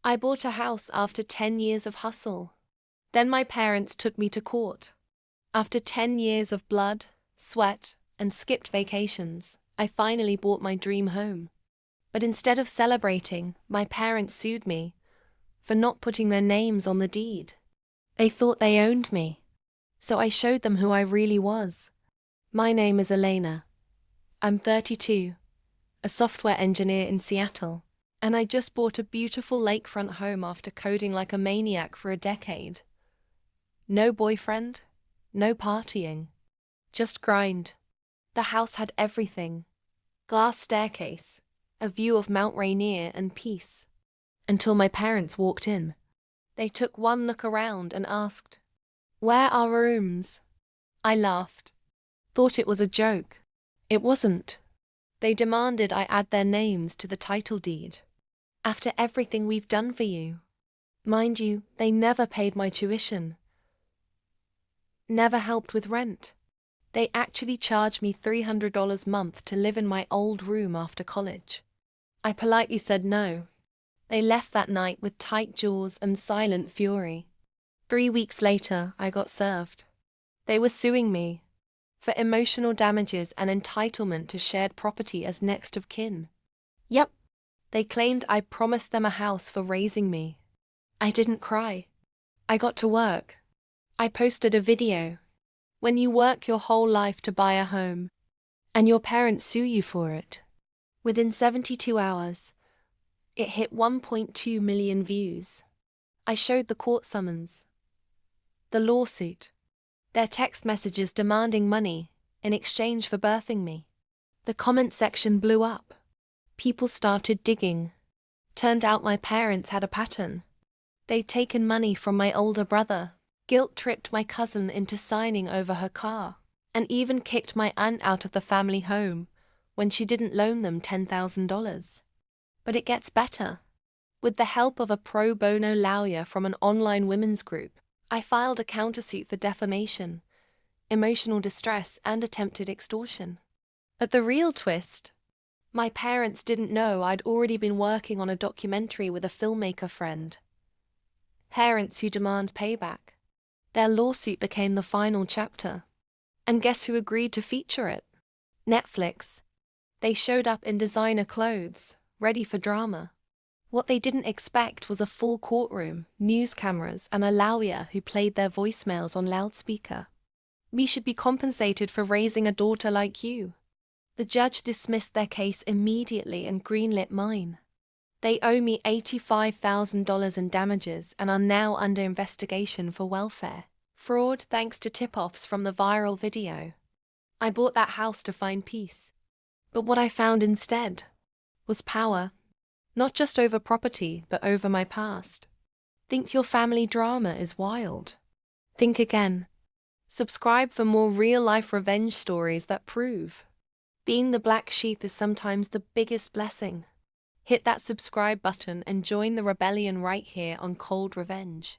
I bought a house after 10 years of hustle. Then my parents took me to court. After 10 years of blood, sweat, and skipped vacations, I finally bought my dream home. But instead of celebrating, my parents sued me for not putting their names on the deed. They thought they owned me. So I showed them who I really was. My name is Elena. I'm 32, a software engineer in Seattle, and I just bought a beautiful lakefront home after coding like a maniac for a decade. No boyfriend, no partying, just grind. The house had everything: glass staircase, a view of Mount Rainier, and peace. Until my parents walked in. They took one look around and asked, "Where are rooms?" I laughed. Thought it was a joke. It wasn't. They demanded I add their names to the title deed. After everything we've done for you. Mind you, they never paid my tuition. Never helped with rent. They actually charged me $300 a month to live in my old room after college. I politely said no. They left that night with tight jaws and silent fury. 3 weeks later, I got served. They were suing me for emotional damages and entitlement to shared property as next of kin. Yep, they claimed I promised them a house for raising me. I didn't cry. I got to work. I posted a video. When you work your whole life to buy a home, and your parents sue you for it. Within 72 hours, it hit 1.2 million views. I showed the court summons, the lawsuit, their text messages demanding money in exchange for birthing me. The comment section blew up. People started digging. Turned out my parents had a pattern. They'd taken money from my older brother, guilt-tripped my cousin into signing over her car, and even kicked my aunt out of the family home when she didn't loan them $10,000. But it gets better. With the help of a pro bono lawyer from an online women's group, I filed a countersuit for defamation, emotional distress, and attempted extortion. But the real twist: my parents didn't know I'd already been working on a documentary with a filmmaker friend. Parents who demand payback. Their lawsuit became the final chapter. And guess who agreed to feature it? Netflix. They showed up in designer clothes, ready for drama. What they didn't expect was a full courtroom, news cameras, and a lawyer who played their voicemails on loudspeaker. "We should be compensated for raising a daughter like you." The judge dismissed their case immediately and greenlit mine. They owe me $85,000 in damages and are now under investigation for welfare fraud thanks to tip-offs from the viral video. I bought that house to find peace. But what I found instead was power. Not just over property, but over my past. Think your family drama is wild? Think again. Subscribe for more real-life revenge stories that prove being the black sheep is sometimes the biggest blessing. Hit that subscribe button and join the rebellion right here on Cold Revenge.